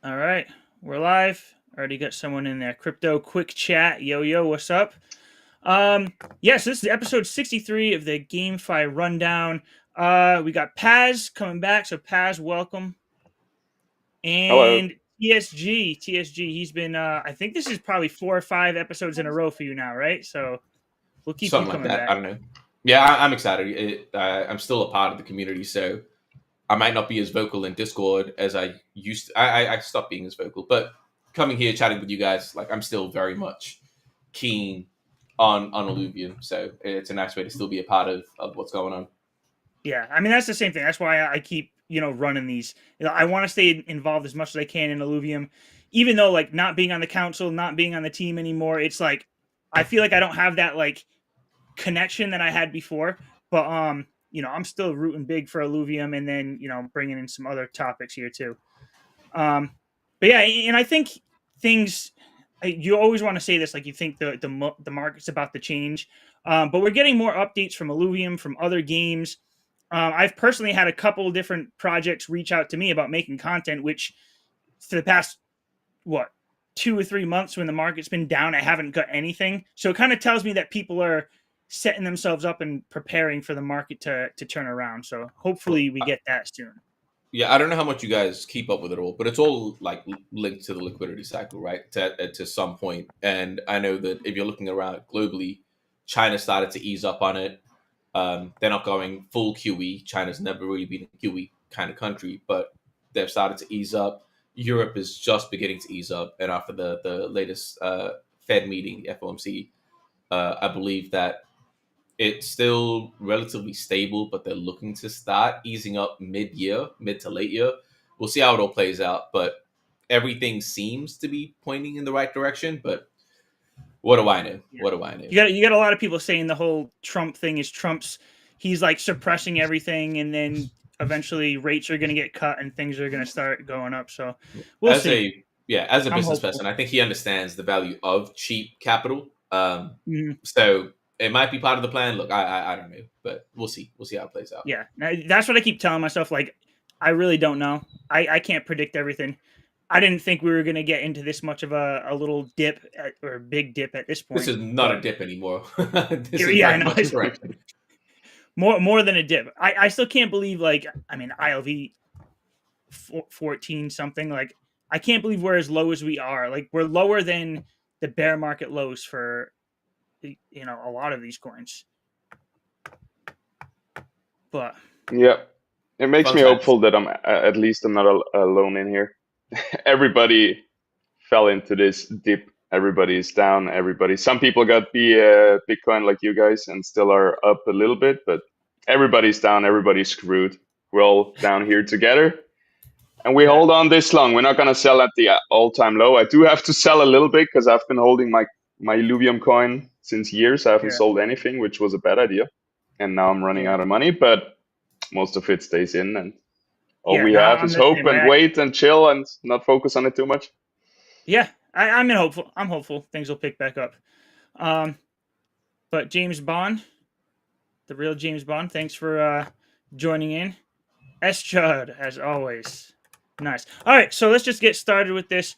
All right, we're live. Already got someone in there. Crypto quick chat. Yo yo, what's up? Yes, this is episode 63 of the GameFi rundown. We got Paz coming back, so Paz, welcome. Hello. And TSG, he's been I think this is probably 4 or 5 episodes in a row for you now, right? So we'll keep you Something like coming that. back. I don't know. Yeah, I'm excited. I'm still a part of the community, so I might not be as vocal in Discord as I used to. I stopped being as vocal, but coming here chatting with you guys, like I'm still very much keen on Illuvium. So it's a nice way to still be a part of what's going on. Yeah, I mean that's the same thing. That's why I keep running these. I want to stay involved as much as I can in Illuvium, even though like not being on the council, not being on the team anymore. It's like I feel like I don't have that like connection that I had before. But I'm still rooting big for Illuvium, and then bringing in some other topics here too. Um, but yeah, and I think things. You always want to say this, like you think the market's about to change, but we're getting more updates from Illuvium, from other games. I've personally had a couple of different projects reach out to me about making content, which for the past what 2 or 3 months when the market's been down, I haven't got anything. So it kind of tells me that people are setting themselves up and preparing for the market to turn around. So Well, hopefully we get that soon. yeah, I don't know how much you guys keep up with it all, but it's all like linked to the liquidity cycle, right? To some point. And I know that if you're looking around globally, China started to ease up on it. They're not going full QE. China's never really been a QE kind of country, but they've started to ease up. Europe is just beginning to ease up, and after the latest Fed meeting, the FOMC, I believe that it's still relatively stable, but they're looking to start easing up mid-year, mid to late year. We'll see how it all plays out, but everything seems to be pointing in the right direction. But what do I know? Yeah. What do I know? You got a lot of people saying the whole Trump thing is Trump's. He's like suppressing everything, and then eventually rates are going to get cut and things are going to start going up. So we'll As see. a yeah, as a I'm business hopeful. person, I think he understands the value of cheap capital. Mhm. So it might be part of the plan. Look, I don't know, but we'll see. We'll see how it plays out. Yeah, that's what I keep telling myself. Like, I really don't know. I can't predict everything. I didn't think we were going to get into this much of a little dip or a big dip at this This point. is not But a dip anymore. This is yeah, I very know much a it's correction. more than a dip. I still can't believe like I mean ILV 14 something like I can't believe we're as low as we are. Like we're lower than the bear market lows for a lot of these coins. But Yeah. yeah, Yeah. It makes Fun me times. hopeful that at least I'm not alone in here. Everybody fell into this dip. Everybody is down. Some people got the Bitcoin like you guys and still are up a little bit, but everybody's down. Everybody's screwed. We're all down here together, and we yeah, hold on this long. We're not gonna sell at the all-time low. I do have to sell a little bit because I've been holding my Illuvium coin since years. I haven't yeah, sold anything, which was a bad idea, and now I'm running yeah, out of money. But most of it stays in, and all yeah. we No, have I'm is the hope same and way. wait and chill and not focus on it too much. Yeah, I'm in hopeful. I'm hopeful things will pick back up. Um, but James Bond, the real James Bond, thanks for joining in. S Chud, as always. Nice. All right, so let's just get started with this.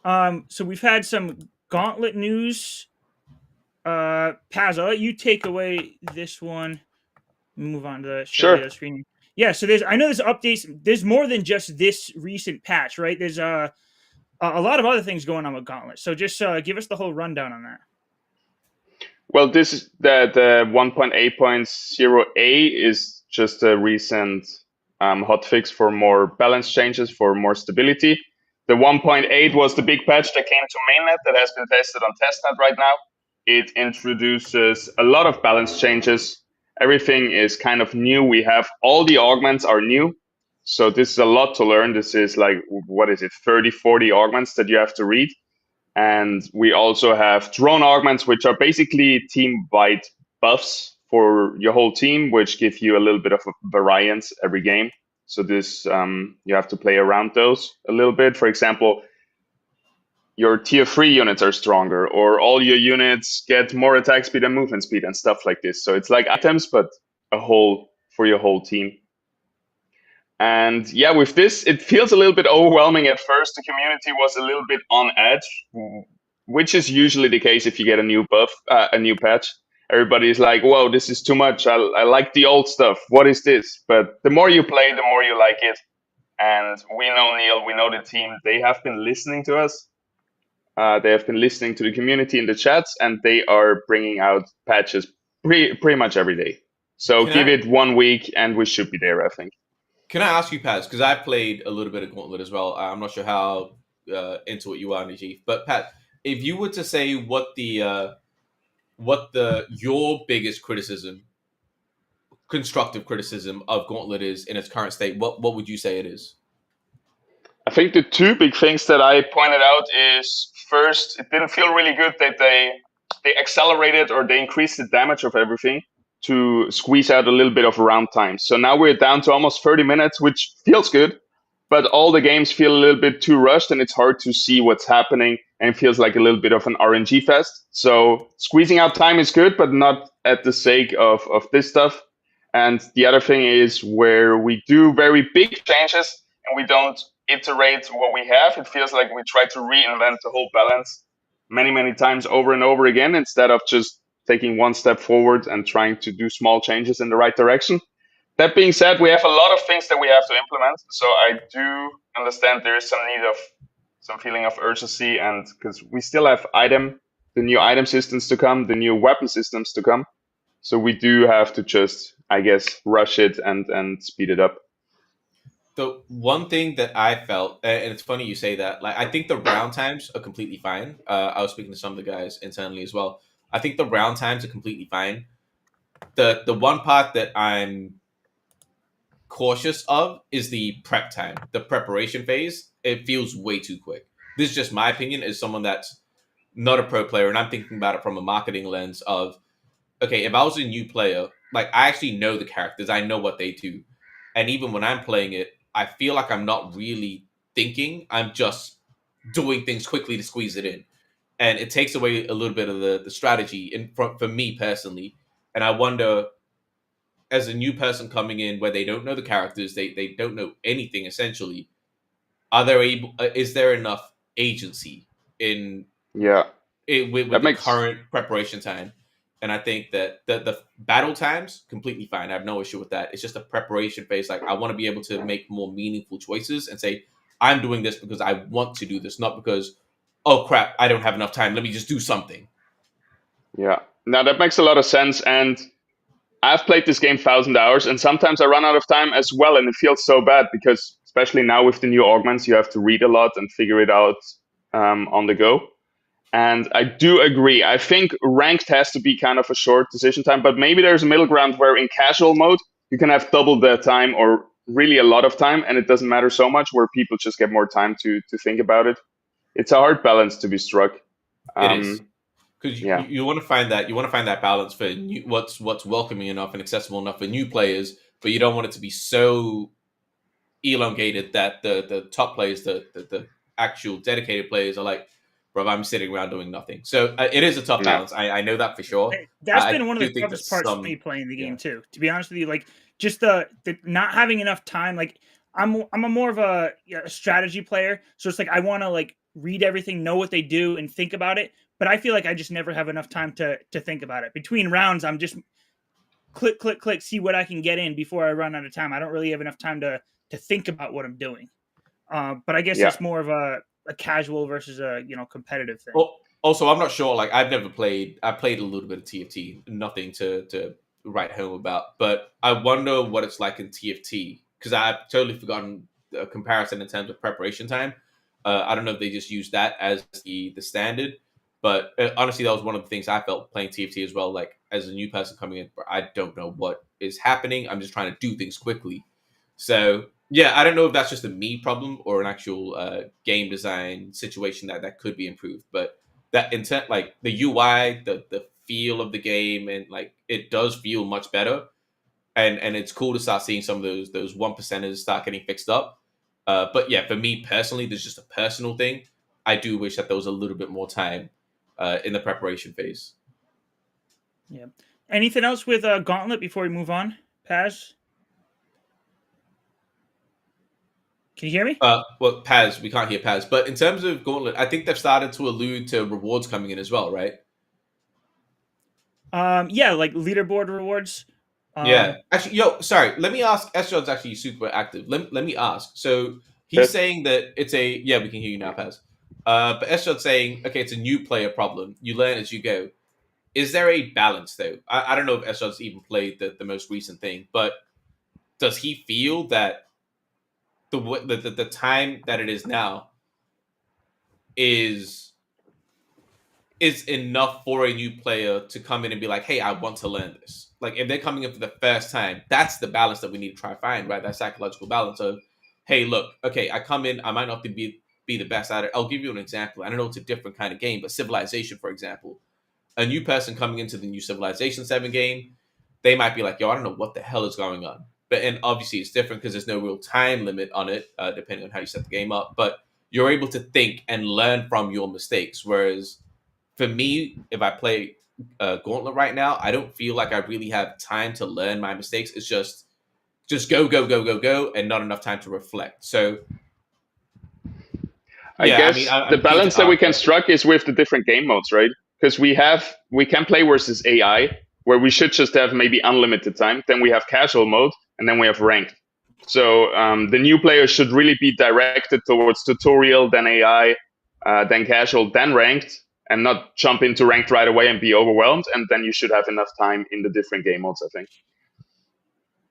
So we've had some gauntlet news. Paz, I'll let you take away this one. Move on to show the Sure. other screen. Yeah, so I know there's updates. There's more than just this recent patch, right? There's a lot of other things going on with Gauntlet. So just give us the whole rundown on that. Well, this is the 1.8.0a is just a recent hotfix for more balance changes for more stability. The 1.8 was the big patch that came to mainnet that has been tested on testnet right now. It introduces a lot of balance changes. Everything is kind of new. We have all the augments are new. So this is a lot to learn. This is like, what is it, 30, 40 augments that you have to read. And we also have drone augments, which are basically team-wide buffs for your whole team, which give you a little bit of a variance every game. So this you have to play around those a little bit. For example, your tier 3 units are stronger, or all your units get more attack speed and movement speed and stuff like this. So it's like items, but a whole for your whole team. And yeah, with this, it feels a little bit overwhelming at first. The community was a little bit on edge, which is usually the case if you get a new buff, a new patch. Everybody's like, whoa, this is too much. I like the old stuff. What is this? But the more you play, the more you like it. And we know Neil, we know the team. They have been listening to us. They have been listening to the community in the chats, and they are bringing out patches pretty much every day. So give it 1 week, and we should be there, I think. Can I ask you, Paz? Because I played a little bit of Gauntlet as well. I'm not sure how into it you are, Najib. But Pat, if you were to say what your biggest constructive criticism of Gauntlet is in its current state, what would you say it is? I think the two big things that I pointed out is first, it didn't feel really good that they accelerated or they increased the damage of everything to squeeze out a little bit of round time. So now we're down to almost 30 minutes, which feels good, but all the games feel a little bit too rushed and it's hard to see what's happening and it feels like a little bit of an RNG fest. So squeezing out time is good, but not at the sake of this stuff. And the other thing is where we do very big changes and we don't iterate what we have. It feels like we try to reinvent the whole balance many times over and over again instead of just taking one step forward and trying to do small changes in the right direction. That being said, we have a lot of things that we have to implement. So I do understand there is some need of some feeling of urgency, and because we still have the new item systems to come, the new weapon systems to come. So we do have to just, I guess, rush it and speed it up. The one thing that I felt, and it's funny you say that, like I think the round times are completely fine. I was speaking to some of the guys internally as well. I think the round times are completely fine. The one part that I'm cautious of is the prep time, the preparation phase. It feels way too quick. This is just my opinion as someone that's not a pro player, and I'm thinking about it from a marketing lens of, okay, if I was a new player, like I actually know the characters, I know what they do. And even when I'm playing it, I feel like I'm not really thinking. I'm just doing things quickly to squeeze it in. And it takes away a little bit of the strategy for me personally. And I wonder, as a new person coming in where they don't know the characters, they don't know anything essentially, is there enough agency in Yeah. with the current preparation time? And I think that the battle times completely fine. I have no issue with that. It's just a preparation phase. Like I want to be able to make more meaningful choices and say, I'm doing this because I want to do this, not because, oh crap, I don't have enough time. Let me just do something. Yeah. Now that makes a lot of sense. And I've played this game 1,000 hours and sometimes I run out of time as well. And it feels so bad because especially now with the new augments, you have to read a lot and figure it out on the go. And I do agree. I think ranked has to be kind of a short decision time, but maybe there's a middle ground where in casual mode, you can have double the time or really a lot of time, and it doesn't matter so much where people just get more time to think about it. It's a hard balance to be struck. It is. Because you want to find that balance for what's welcoming enough and accessible enough for new players, but you don't want it to be so elongated that the top players, the actual dedicated players, are like, bro, I'm sitting around doing nothing. So it is a tough balance. I know that for sure. That's been one of the toughest parts for me playing the game too. To be honest with you, like just the not having enough time. Like I'm a more of a strategy player, so it's like I want to like read everything, know what they do, and think about it. But I feel like I just never have enough time to think about it. Between rounds, I'm just click, see what I can get in before I run out of time. I don't really have enough time to think about what I'm doing. But I guess it's more of a casual versus a competitive thing. Well, also, I'm not sure. Like I've never played. I played a little bit of TFT. Nothing to write home about. But I wonder what it's like in TFT because I've totally forgotten the comparison in terms of preparation time. I don't know if they just use that as the standard. But honestly, that was one of the things I felt playing TFT as well. Like as a new person coming in, I don't know what is happening. I'm just trying to do things quickly. So yeah, I don't know if that's just a me problem or an actual game design situation that could be improved. But that intent, like the UI, the feel of the game, and like it does feel much better. And it's cool to start seeing some of those 1%ers start getting fixed up. But yeah, for me personally, there's just a personal thing. I do wish that there was a little bit more time in the preparation phase. Yeah. Anything else with Gauntlet before we move on, Paz? Can you hear me? Well, Paz, we can't hear Paz. But in terms of Gauntlet, I think they've started to allude to rewards coming in as well, right? Yeah, like leaderboard rewards. Yeah. Actually, sorry. Let me ask. Esrod's actually super active. Let me ask. So he's Yes. saying that it's a yeah. We can hear you now, Paz. But Esrod's saying okay, it's a new player problem. You learn as you go. Is there a balance though? I don't know if Esrod's even played the most recent thing, but does he feel that the time that it is now is enough for a new player to come in and be like, hey, I want to learn this. Like if they're coming in for the first time, that's the balance that we need to try to find, right? That psychological balance of, hey, look, okay, I come in, I might not be the best at it. I'll give you an example. I don't know it's a different kind of game, but Civilization, for example, a new person coming into the new Civilization 7 game, they might be like, yo, I don't know what the hell is going on. But and obviously it's different because there's no real time limit on it, depending on how you set the game up. But you're able to think and learn from your mistakes. Whereas for me, if I play Gauntlet right now, I don't feel like I really have time to learn my mistakes. It's just go, go, go, go, go, and not enough time to reflect. So I yeah, I mean, guess the I'm keen balance to that we ask can that. strike is with the different game modes, right? Because we can play versus AI, where we should just have maybe unlimited time. Then we have casual mode, and then we have ranked. So the new players should really be directed towards tutorial, then AI, then casual, then ranked, and not jump into ranked right away and be overwhelmed. And then you should have enough time in the different game modes, I think.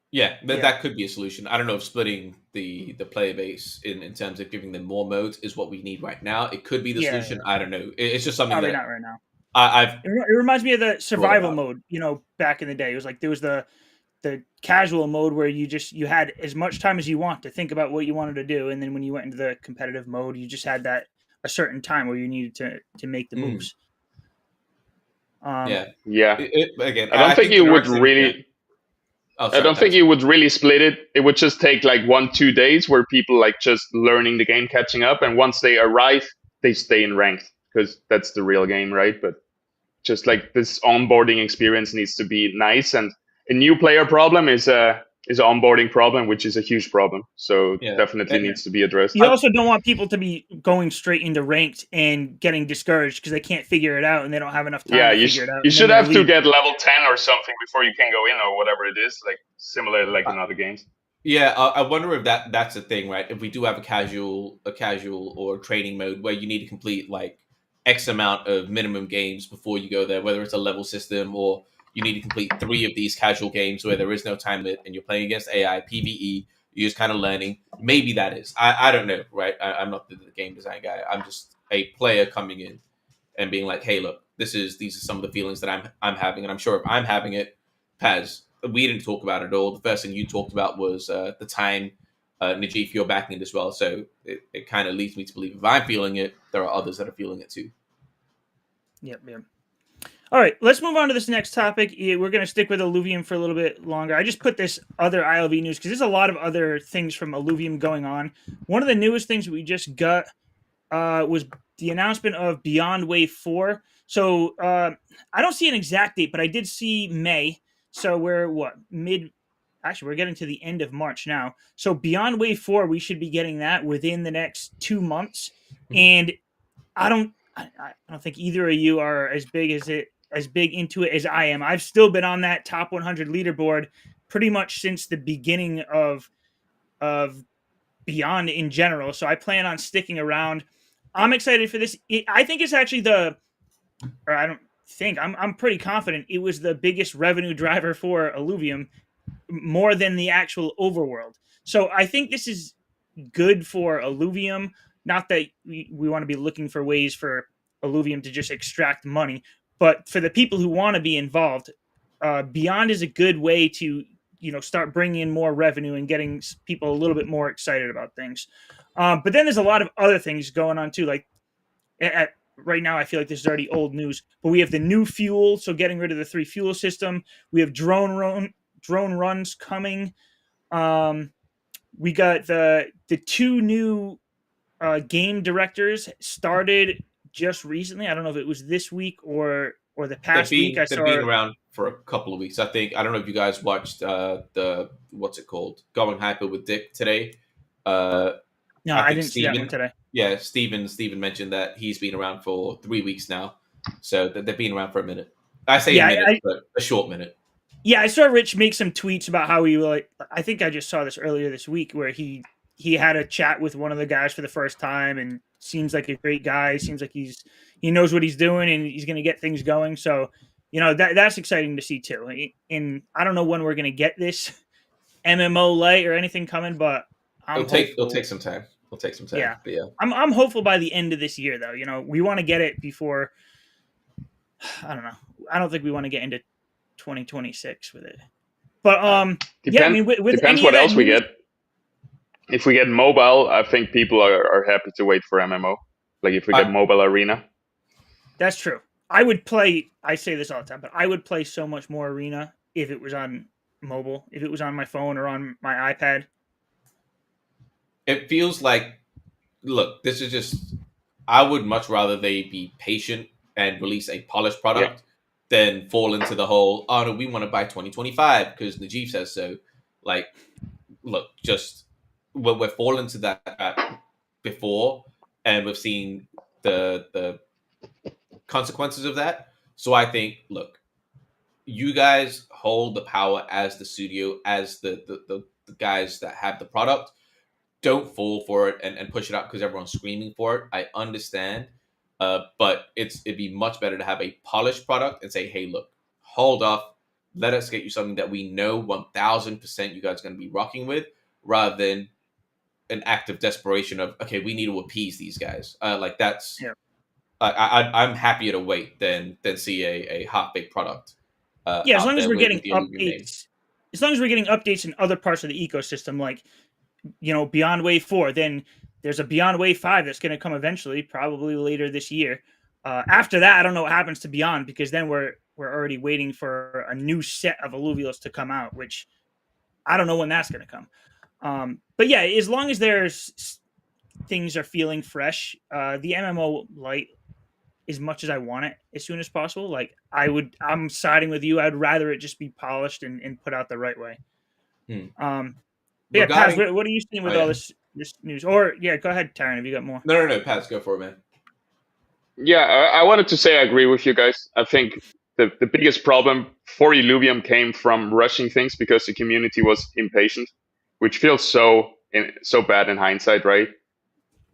Yeah, Yeah. that could be a solution. I don't know if splitting the player base in terms of giving them more modes is what we need right now. It could be the Yeah, solution. I don't know. It's just something probably that not right now. I've It reminds me of the thought survival about. mode. Back in the day, it was like there was the casual mode where you had as much time as you want to think about what you wanted to do, and then when you went into the competitive mode, you just had that a certain time where you needed to make the Mm, moves. yeah. Yeah, Again, I don't I think think the you would direction. Yeah. really. Oh, I sorry, don't think Paz. you would really split it. It would just take like 1-2 days where people like just learning the game, catching up, and once they arrive, they stay in ranked because that's the real game, right? But just like this onboarding experience needs to be nice, and a new player problem is an onboarding problem, which is a huge problem. So Yeah. definitely And Yeah. needs to be addressed. You also don't want people to be going straight into ranked and getting discouraged because they can't figure it out and they don't have enough time Yeah, to figure it out, you and then should they're have to leaving. get level 10 or something before you can go in or whatever it is, like similar like uh, in other games. yeah, I wonder if that's the thing, right? If we do have a casual or training mode where you need to complete like X amount of minimum games before you go there, whether it's a level system or you need to complete 3 of these casual games where there is no time limit and you're playing against AI, PVE, you're just kind of learning. Maybe that is. I don't know, right? I'm not the game design guy. I'm just a player coming in and being like, hey, look, these are some of the feelings that I'm having, and I'm sure if I'm having it, Paz, we didn't talk about it at all. The first thing you talked about was the time Najif, you're backing it as well. So it kind of leads me to believe if I'm feeling it, there are others that are feeling it too. Yep. All right, let's move on to this next topic. We're going to stick with Illuvium for a little bit longer. I just put this other ILV news because there's a lot of other things from Illuvium going on. One of the newest things we just got was the announcement of Beyond Wave 4. So I don't see an exact date, but I did see May. So we're actually, we're getting to the end of March now. So Beyond Wave 4, we should be getting that within the next 2 months. And I don't think either of you are as big into it as I am. I've still been on that top 100 leaderboard pretty much since the beginning of Beyond in general. So I plan on sticking around. I'm excited for this. I think it's actually I don't think I'm pretty confident it was the biggest revenue driver for Illuvium, more than the actual overworld. So I think this is good for Illuvium. Not that we want to be looking for ways for Illuvium to just extract money, but for the people who want to be involved, Beyond is a good way to start bringing in more revenue and getting people a little bit more excited about things. But then there's a lot of other things going on too. Like right now, I feel like this is already old news, but we have the new fuel, so getting rid of the 3 fuel system. We have drone runs coming. We got the 2 new game directors started just recently. I don't know if it was this week or the past week. I They've saw. been around for a couple of weeks. I don't know if you guys watched the what's it called, Going Hyper with Dick today. No, I I think didn't see that one today. Yeah, Steven mentioned that he's been around for 3 weeks now, so they've been around for a minute. I say a Yeah, minute, but a short minute. yeah, I saw Rich make some tweets about how he like. I think I just saw this earlier this week where he had a chat with one of the guys for the first time and seems like a great guy. Seems like he knows what he's doing and he's going to get things going. So that's exciting to see too. And I don't know when we're going to get this MMO light or anything coming, but I'm It'll hopeful. take some time. It'll take some time. Yeah, But yeah. I'm hopeful by the end of this year though. We want to get it before. I don't know. I don't think we want to get into 2026 with it. But yeah, I mean, with Depends any of what that else we news, get. If we get mobile, I think people are happy to wait for MMO. Like if we get mobile arena. that's true. I would play. I say this all the time, but I would play so much more arena if it was on mobile, if it was on my phone or on my iPad. It feels like, look, this is just. I would much rather they be patient and release a polished product than fall into the whole, oh no, we want to buy 2025 because Najib says so. Like, look, just we're fallen to that before, and we've seen the consequences of that. So I think, look, you guys hold the power as the studio, as the guys that have the product. Don't fall for it and push it out because everyone's screaming for it. I understand. But it'd be much better to have a polished product and say, hey, look, hold off. Let us get you something that we know 1000% you guys are going to be rocking with, rather than an act of desperation of, okay, we need to appease these guys. Like that's, Yeah. I'm happier to wait than see a half baked product. Yeah, as Out long as there we're getting with the Illuvium name. updates, as long as we're getting updates in other parts of the ecosystem, like Beyond Wave 4, then there's a Beyond Wave 5 that's going to come eventually, probably later this year. After that, I don't know what happens to Beyond because then we're already waiting for a new set of alluvials to come out, which I don't know when that's going to come. But yeah, as long as there's things are feeling fresh, the MMO light, as much as I want it as soon as possible, like I'm siding with you. I'd rather it just be polished and put out the right way. Yeah, Paz, Regarding, what are you seeing with all this news? Or yeah, go ahead, Taryn, if you got more. no, Paz, go for it, man. Yeah, I wanted to say I agree with you guys. I think the biggest problem for Illuvium came from rushing things because the community was impatient, which feels so bad in hindsight, right?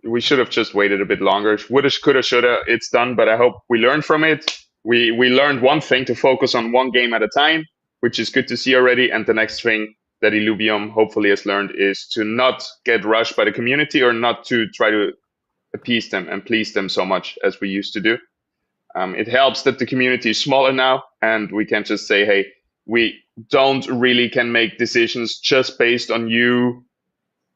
We should have just waited a bit longer. Woulda, coulda, shoulda. It's done, but I hope we learned from it. We learned one thing, to focus on one game at a time, which is good to see already. And the next thing that Illuvium hopefully has learned is to not get rushed by the community, or not to try to appease them and please them so much as we used to do. It helps that the community is smaller now, and we can just say, hey, we don't really can make decisions just based on you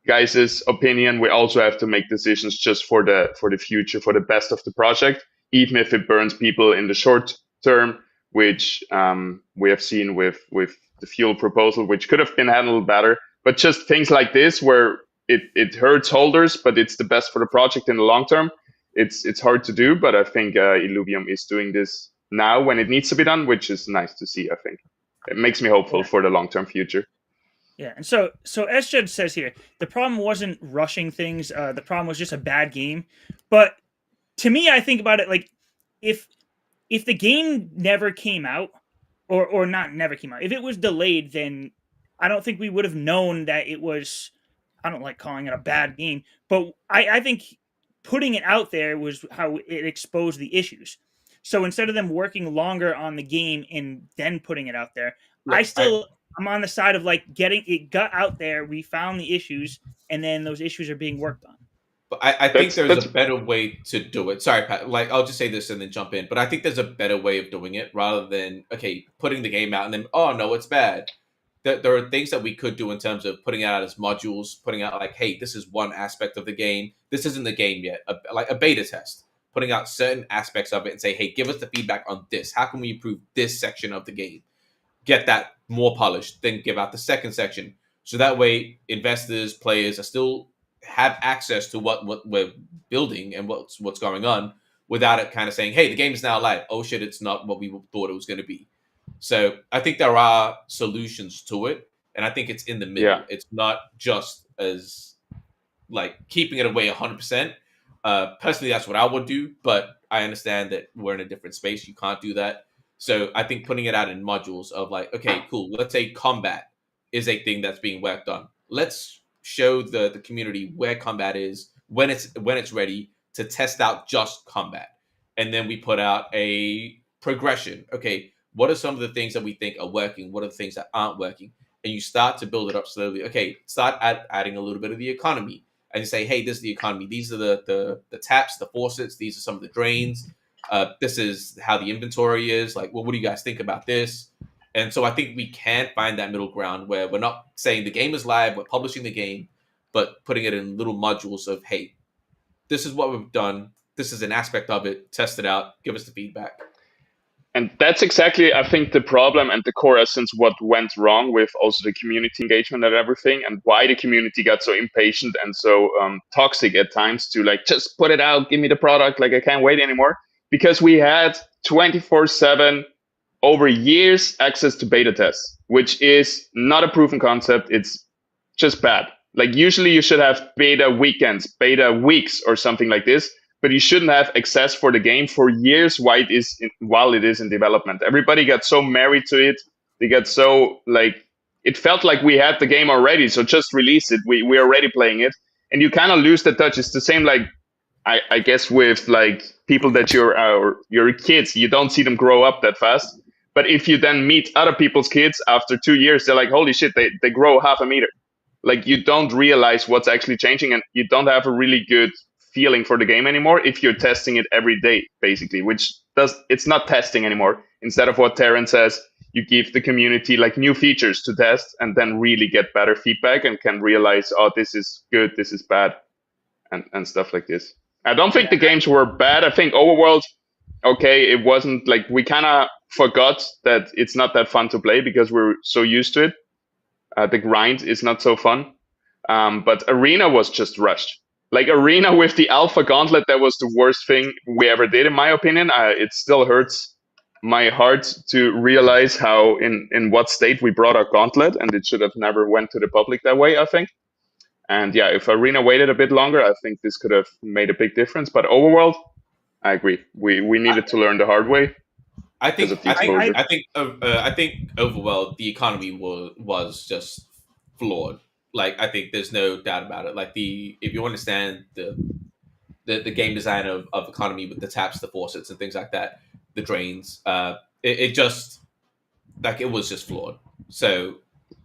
guys' opinion. We also have to make decisions just for the future, for the best of the project, even if it burns people in the short term, which we have seen with the fuel proposal, which could have been handled better. But just things like this, where it hurts holders, but it's the best for the project in the long term. It's hard to do, but I think Illuvium is doing this now when it needs to be done, which is nice to see. I think it makes me hopeful for the long term future. Yeah, and so SJed says here, the problem wasn't rushing things. The problem was just a bad game. But to me, I think about it like if the game never came out, or not never came out, if it was delayed, then I don't think we would have known that it was. I don't like calling it a bad game, but I think putting it out there was how it exposed the issues. So instead of them working longer on the game and then putting it out there, Look, I'm on the side of like getting it got out there. We found the issues, and then those issues are being worked on. But I think there's a better way to do it. Sorry, Pat. Like, I'll just say this and then jump in. But I think there's a better way of doing it, rather than, okay, putting the game out and then, oh no, it's bad. There are things that we could do in terms of putting it out as modules, putting out like, hey, this is one aspect of the game. This isn't the game yet. Like a beta test, putting out certain aspects of it and say, hey, give us the feedback on this. How can we improve this section of the game? Get that more polished, then give out the second section. So that way investors, players are still have access to what we're building and what's going on, without it kind of saying, hey, the game is now live. Oh shit, it's not what we thought it was going to be. So I think there are solutions to it, and I think it's in the middle. Yeah. It's not just as like keeping it away 100%. Personally, that's what I would do, but I understand that we're in a different space. You can't do that. So I think putting it out in modules of like, okay, cool. Let's say combat is a thing that's being worked on. Let's show the community where combat is when it's ready to test out just combat, and then we put out a progression. Okay, what are some of the things that we think are working? What are the things that aren't working? And you start to build it up slowly. Okay, start adding a little bit of the economy, and you say, hey, this is the economy. These are the taps, the faucets. These are some of the drains. This is how the inventory is. Like, well, what do you guys think about this? And so I think we can find that middle ground where we're not saying the game is live, we're publishing the game, but putting it in little modules of, hey, this is what we've done. This is an aspect of it. Test it out. Give us the feedback. And that's exactly, I think, the problem and the core essence what went wrong with also the community engagement and everything, and why the community got so impatient and so toxic at times to like, just put it out, give me the product, like I can't wait anymore. Because we had 24/7 over years access to beta tests, which is not a proven concept. It's just bad. Like usually you should have beta weekends, beta weeks or something like this, but you shouldn't have access for the game for years while it is in development. Everybody got so married to it. They got so like, it felt like we had the game already, so just release it. We're already playing it. And you kind of lose the touch. It's the same like, I guess with like people that your kids, you don't see them grow up that fast. But if you then meet other people's kids after 2 years, they're like, holy shit, they grow half a meter. Like you don't realize what's actually changing, and you don't have a really good feeling for the game anymore if you're testing it every day, basically, it's not testing anymore. Instead of what Terran says, you give the community like new features to test and then really get better feedback and can realize, oh, this is good, this is bad, and stuff like this. I don't think the games were bad. I think Overworld, okay, it wasn't like, we kind of forgot that it's not that fun to play because we're so used to it. The grind is not so fun. But Arena was just rushed. Like Arena with the Alpha Gauntlet, that was the worst thing we ever did, in my opinion. It still hurts my heart to realize how in what state we brought our Gauntlet, and it should have never went to the public that way, I think. And yeah, if Arena waited a bit longer, I think this could have made a big difference. But Overworld, I agree. We needed to learn the hard way. I think Overworld, the economy was just flawed. Like I think there's no doubt about it. Like if you understand the game design of economy with the taps, the faucets, and things like that, the drains, it just like it was just flawed. So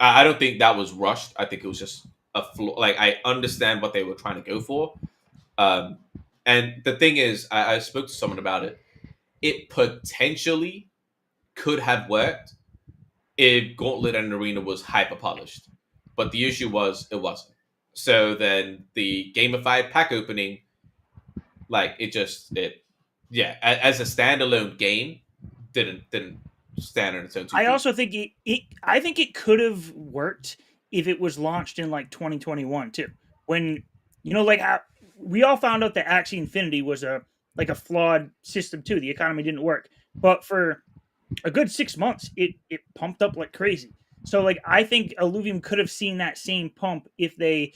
I don't think that was rushed. I think it was just a flaw. Like I understand what they were trying to go for. And the thing is, I spoke to someone about it. It potentially could have worked if Gauntlet and Arena was hyper polished, but the issue was it wasn't. So then the gamified pack opening, like as a standalone game, didn't stand on its own. I also think I think it could have worked if it was launched in like 2021 too, when like we all found out that Axie Infinity was a flawed system too. The economy didn't work, but for a good 6 months, it pumped up like crazy. So like I think Illuvium could have seen that same pump if they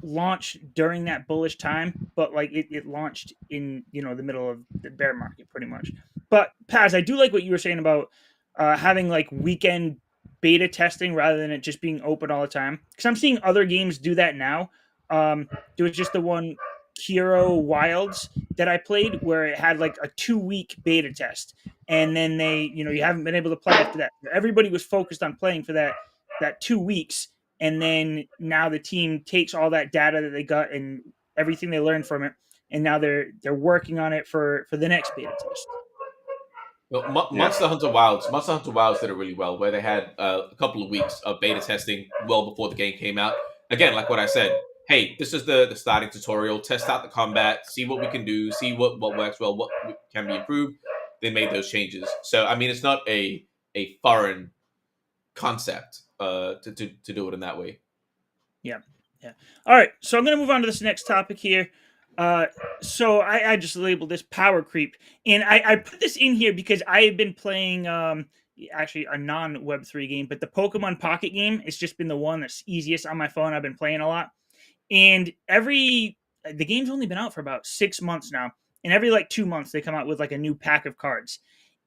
launched during that bullish time, but like it launched in the middle of the bear market pretty much. But Paz, I do like what you were saying about having like weekend beta testing rather than it just being open all the time. Because I'm seeing other games do that now. There was just the one Hero Wilds that I played where it had like a 2-week beta test, and then they you haven't been able to play after that. Everybody was focused on playing for that 2 weeks, and then now the team takes all that data that they got and everything they learned from it, and now they're working on it for the next beta test. Well, Monster Hunter Wilds did it really well, where they had a couple of weeks of beta testing well before the game came out. Again, like what I said, hey, this is the starting tutorial. Test out the combat, see what we can do, see what works well, what can be improved. They made those changes. So I mean, it's not a foreign concept to do it in that way. Yeah. All right, so I'm going to move on to this next topic here. So I just labeled this power creep, and I put this in here because I have been playing actually a non-Web3 game, but the Pokemon Pocket game. It's just been the one that's easiest on my phone. I've been playing a lot, And the game's only been out for about 6 months now, and every like 2 months they come out with like a new pack of cards.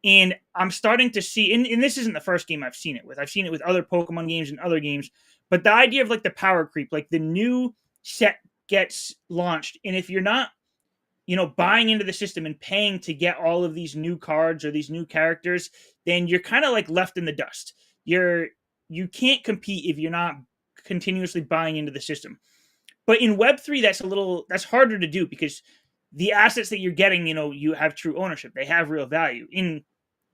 And I'm starting to see, and this isn't the first game I've seen it with. I've seen it with other Pokemon games and other games, but the idea of like the power creep, like the new set gets launched, and if you're not, buying into the system and paying to get all of these new cards or these new characters, then you're kind of like left in the dust. You can't compete if you're not continuously buying into the system. But in Web3, that's harder to do because the assets that you're getting, you have true ownership. They have real value. In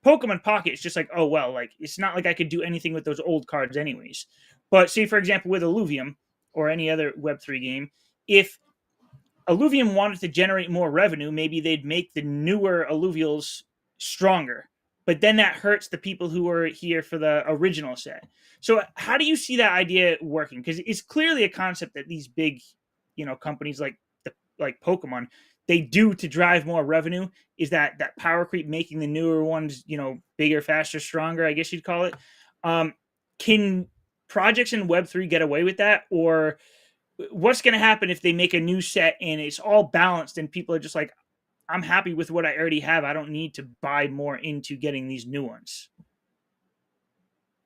Pokemon Pocket, it's just like, oh well, like it's not like I could do anything with those old cards anyways. But say for example with Illuvium or any other Web3 game, if Illuvium wanted to generate more revenue, maybe they'd make the newer alluvials stronger. But then that hurts the people who were here for the original set. So how do you see that idea working? Because it's clearly a concept that these big, companies like Pokemon, they do to drive more revenue. Is that power creep making the newer ones, bigger, faster, stronger? I guess you'd call it. Can projects in Web3 get away with that, or what's going to happen if they make a new set and it's all balanced and people are just like, I'm happy with what I already have. I don't need to buy more into getting these new ones.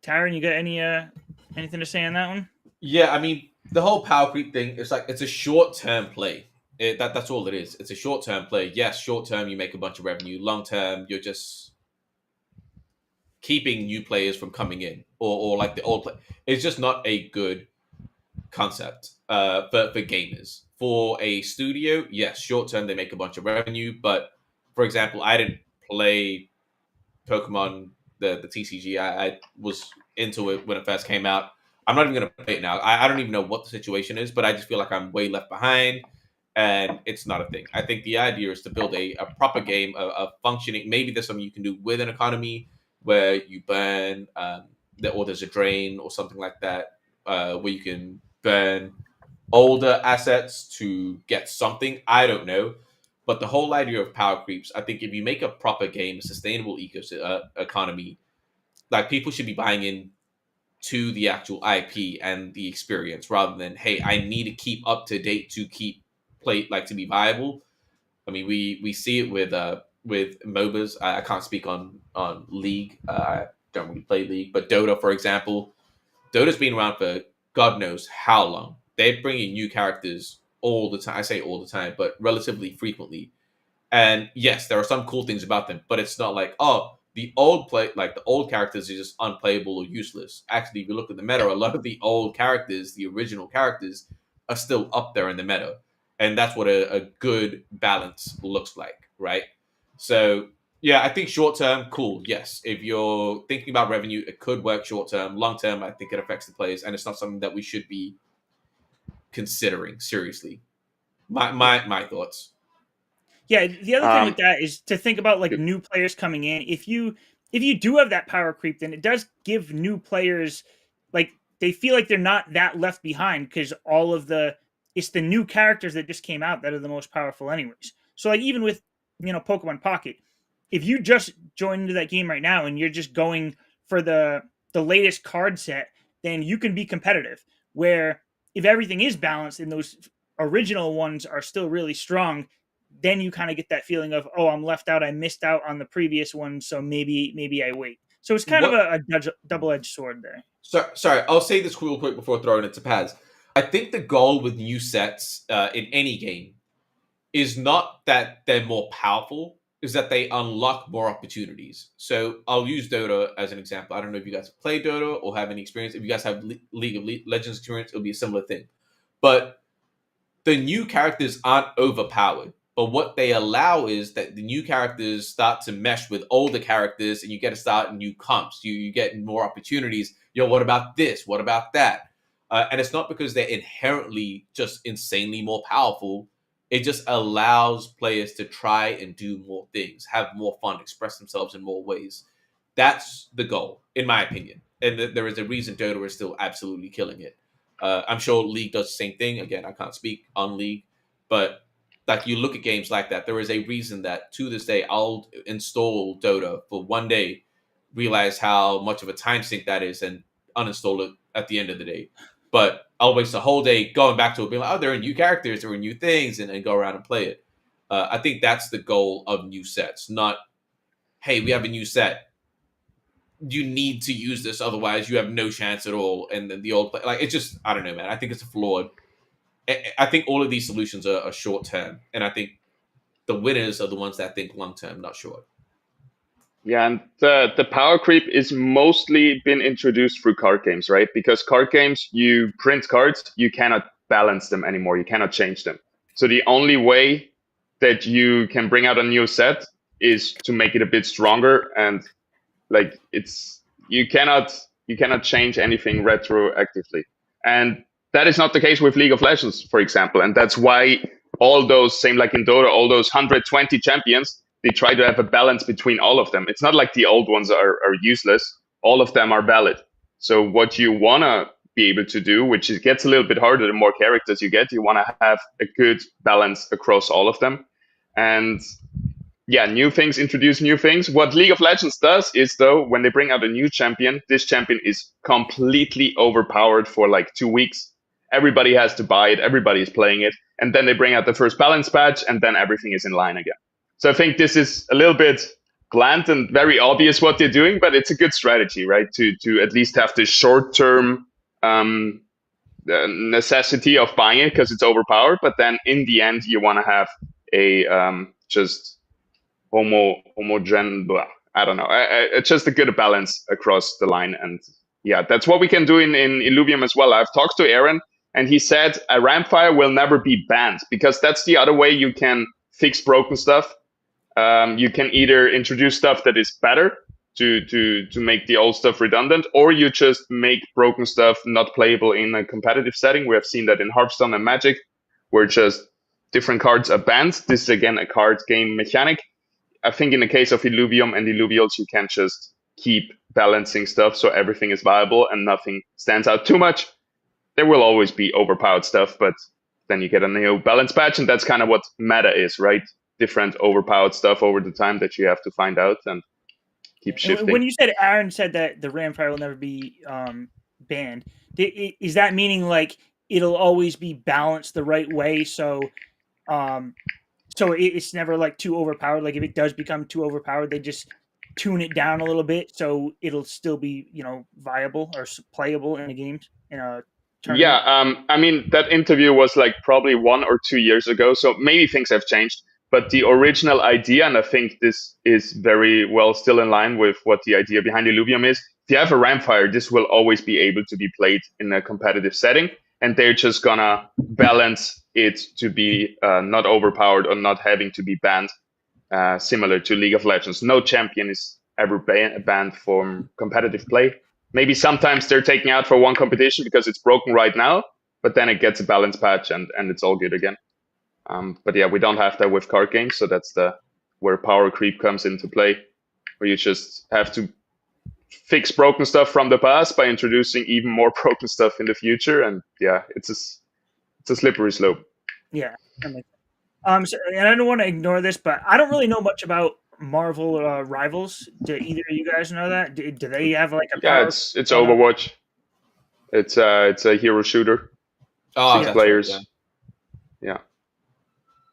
Tyron, you got anything to say on that one? Yeah, I mean, the whole power creep thing, it's a short-term play. That's all it is. It's a short-term play. Yes, short-term you make a bunch of revenue. Long-term you're just keeping new players from coming in, or like the old play. It's just not a good concept for gamers. For a studio, yes, short-term they make a bunch of revenue. But for example, I didn't play Pokemon the TCG. I was into it when it first came out. I'm not even going to play it now. I don't even know what the situation is, but I just feel like I'm way left behind, and it's not a thing. I think the idea is to build a proper game, a functioning. Maybe there's something you can do with an economy where you burn, or there's a drain or something like that, where you can burn older assets to get something. I don't know. But the whole idea of power creeps, I think if you make a proper game, a sustainable economy, like people should be buying in to the actual IP and the experience rather than, hey, I need to keep up to date to keep play like to be viable. I mean, we see it with MOBAs. I can't speak on League. I don't really play League, but Dota, for example, Dota's been around for God knows how long. They're bringing new characters all the time. I say all the time, but relatively frequently. And yes, there are some cool things about them, but it's not like, oh, the old characters are just unplayable or useless. Actually, if you look at the meta, a lot of the old characters, the original characters, are still up there in the meta. And that's what a good balance looks like, right? So yeah, I think short term, cool. Yes. If you're thinking about revenue, it could work short term. Long term, I think it affects the players, and it's not something that we should be considering seriously. My thoughts. Yeah, the other thing with Um, that is to think about like new players coming in. If you do have that power creep, then it does give new players like they feel like they're not that left behind because it's the new characters that just came out that are the most powerful anyways. So like even with Pokemon Pocket, if you just join into that game right now and you're just going for the latest card set, then you can be competitive. Where if everything is balanced and those original ones are still really strong, then you kind of get that feeling of, oh, I'm left out. I missed out on the previous one, so maybe I wait. So it's kind of What a double-edged sword there. Sorry, I'll say this real quick before throwing it to Paz. I think the goal with new sets in any game is not that they're more powerful, is that they unlock more opportunities. So I'll use Dota as an example. I don't know if you guys play Dota or have any experience. If you guys have League of Legends experience, it'll be a similar thing. But the new characters aren't overpowered. But what they allow is that the new characters start to mesh with older characters, and you get to start new comps. You get more opportunities. What about this? What about that? And it's not because they're inherently just insanely more powerful. It just allows players to try and do more things, have more fun, express themselves in more ways. That's the goal, in my opinion. And there is a reason Dota is still absolutely killing it. I'm sure League does the same thing. Again, I can't speak on League, but like you look at games like that, there is a reason that to this day I'll install Dota for one day, realize how much of a time sink that is, and uninstall it at the end of the day. But I'll waste a whole day going back to it, being like, oh, there are new characters, there are new things, and go around and play it. I think that's the goal of new sets, not, hey, we have a new set. You need to use this, otherwise you have no chance at all. And then the old play, like, it's just, I don't know, man. I think it's flawed. I think all of these solutions are short term, and I think the winners are the ones that think long term, not short. Yeah, and the power creep is mostly been introduced through card games, right? Because card games, you print cards, you cannot balance them anymore. You cannot change them. So the only way that you can bring out a new set is to make it a bit stronger, and like you cannot change anything retroactively. And that is not the case with League of Legends, for example. And that's why all those, same like in Dota, all those 120 champions, they try to have a balance between all of them. It's not like the old ones are useless. All of them are valid. So what you want to be able to do, which gets a little bit harder the more characters you get, you want to have a good balance across all of them. And yeah, new things introduce new things. What League of Legends does is, though, when they bring out a new champion, this champion is completely overpowered for like 2 weeks. Everybody has to buy it. Everybody is playing it. And then they bring out the first balance patch, and then everything is in line again. So I think this is a little bit bland and very obvious what they're doing, but it's a good strategy, right? To at least have the short-term necessity of buying it because it's overpowered. But then in the end, you want to have a just homogen, blah, I don't know. It's just a good balance across the line. And yeah, that's what we can do in Illuvium as well. I've talked to Aaron, and he said a Rampfire will never be banned, because that's the other way you can fix broken stuff. You can either introduce stuff that is better to make the old stuff redundant, or you just make broken stuff not playable in a competitive setting. We have seen that in Hearthstone and Magic, where just different cards are banned. This is again a card game mechanic. I think in the case of Illuvium and Illuvials, you can just keep balancing stuff so everything is viable and nothing stands out too much. There will always be overpowered stuff, but then you get a new balance patch, and that's kind of what meta is, right? Different overpowered stuff over the time that you have to find out and keep shifting. When you said Aaron said that the Ramfire will never be banned, is that meaning like it'll always be balanced the right way? So it's never like too overpowered. Like if it does become too overpowered, they just tune it down a little bit so it'll still be, viable or playable in a game, in a tournament. Yeah, I mean, that interview was like probably 1 or 2 years ago, so maybe things have changed. But the original idea, and I think this is very well still in line with what the idea behind Illuvium is, if you have a Rampfire, this will always be able to be played in a competitive setting, and they're just gonna balance it to be not overpowered or not having to be banned, similar to League of Legends. No champion is ever banned from competitive play. Maybe sometimes they're taken out for one competition because it's broken right now, but then it gets a balance patch and it's all good again. But yeah, we don't have that with card games, so that's where power creep comes into play, where you just have to fix broken stuff from the past by introducing even more broken stuff in the future, and yeah, it's a slippery slope. Yeah. And I don't want to ignore this, but I don't really know much about Marvel Rivals. Do either of you guys know that? Do they have like a Yeah, it's Overwatch. It's a hero shooter. 6 players. Right, yeah.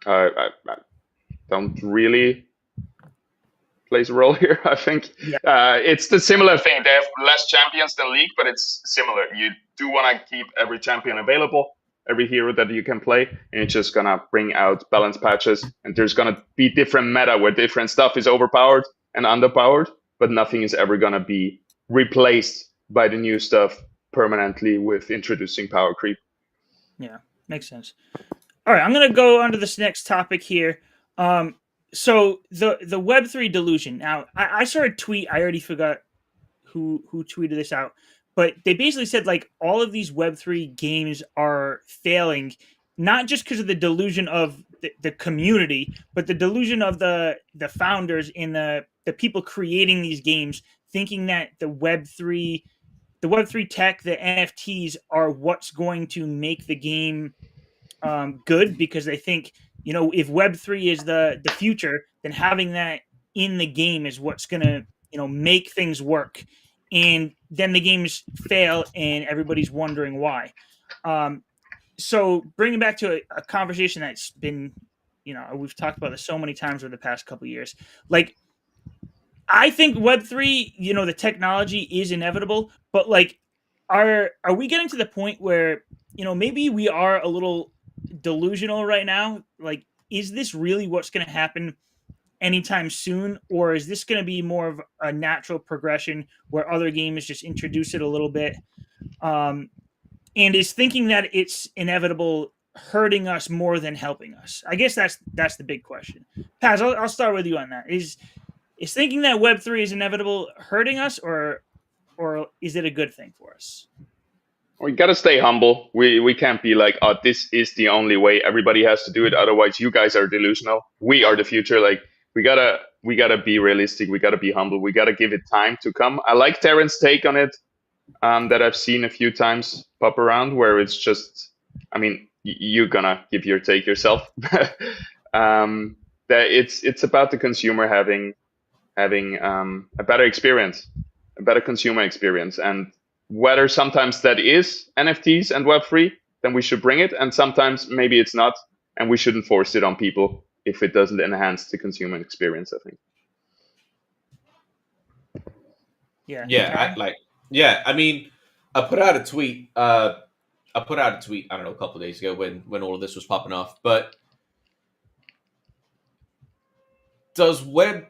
I don't really plays a role here, I think. Yeah. It's the similar thing. They have less champions than League, but it's similar. You do want to keep every champion available, every hero that you can play, and it's just going to bring out balance patches. And there's going to be different meta where different stuff is overpowered and underpowered, but nothing is ever going to be replaced by the new stuff permanently with introducing power creep. Yeah, makes sense. All right, I'm going to go on to this next topic here. So the Web3 delusion. Now, I saw a tweet. I already forgot who tweeted this out, but they basically said like all of these Web3 games are failing, not just because of the delusion of the community, but the delusion of the founders and the people creating these games, thinking that the Web3 tech, the NFTs, are what's going to make the game good, because they think, if Web3 is the future, then having that in the game is what's going to, make things work. And then the games fail and everybody's wondering why. So bringing back to a conversation that's been, we've talked about this so many times over the past couple of years. Like, I think Web3, the technology is inevitable, but like, are we getting to the point where, maybe we are a little delusional right now? Like, is this really what's going to happen anytime soon, or is this going to be more of a natural progression where other games just introduce it a little bit? And is thinking that it's inevitable hurting us more than helping us? I guess that's the big question. Paz, I'll start with you on that. Is thinking that Web3 is inevitable hurting us, or is it a good thing for us? We gotta stay humble. We can't be like, oh, this is the only way. Everybody has to do it. Otherwise, you guys are delusional. We are the future. Like we gotta be realistic. We gotta be humble. We gotta give it time to come. I like Terrence's take on it, that I've seen a few times pop around, where it's just, I mean, you're gonna give your take yourself. That it's about the consumer having a better experience, a better consumer experience, and whether sometimes that is NFTs and Web3, then we should bring it, and sometimes maybe it's not, and we shouldn't force it on people if it doesn't enhance the consumer experience, I think. Yeah. I mean, I put out a tweet. I don't know, a couple of days ago when all of this was popping off. But does web?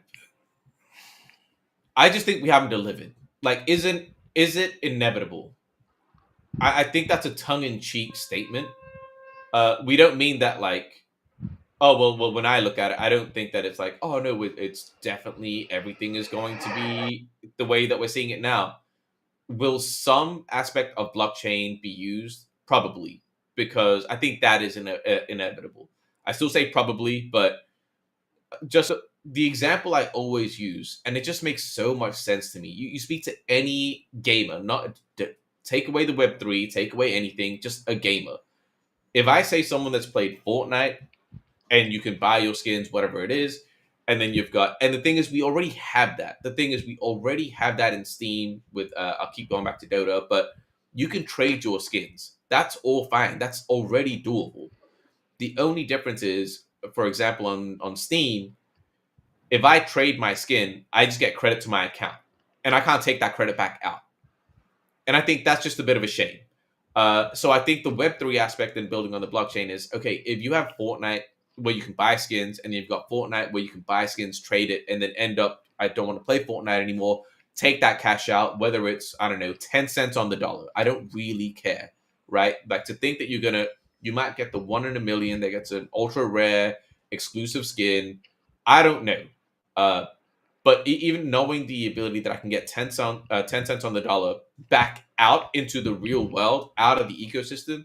I just think we haven't delivered. Like, is it inevitable? I think that's a tongue-in-cheek statement. We don't mean that like, oh well. When I look at it, I don't think that it's like, oh no, it's definitely everything is going to be the way that we're seeing it now. Will some aspect of blockchain be used? Probably, because I think that is inevitable. I still say probably, but just the example I always use, and it just makes so much sense to me. You speak to any gamer, not take away the Web3, take away anything, just a gamer. If I say someone that's played Fortnite and you can buy your skins, whatever it is, and then you've got, and the thing is, we already have that. The thing is, we already have that in Steam with, I'll keep going back to Dota, but you can trade your skins. That's all fine. That's already doable. The only difference is, for example, on Steam, if I trade my skin, I just get credit to my account, and I can't take that credit back out. And I think that's just a bit of a shame. So I think the Web3 aspect in building on the blockchain is, okay, if you have Fortnite where you can buy skins, and you've got Fortnite where you can buy skins, trade it, and then end up, I don't want to play Fortnite anymore, take that cash out, whether it's, I don't know, 10 cents on the dollar. I don't really care, right? Like, to think that you might get the 1 in a million that gets an ultra rare exclusive skin. I don't know. But even knowing the ability that I can get 10 cents on the dollar back out into the real world, out of the ecosystem,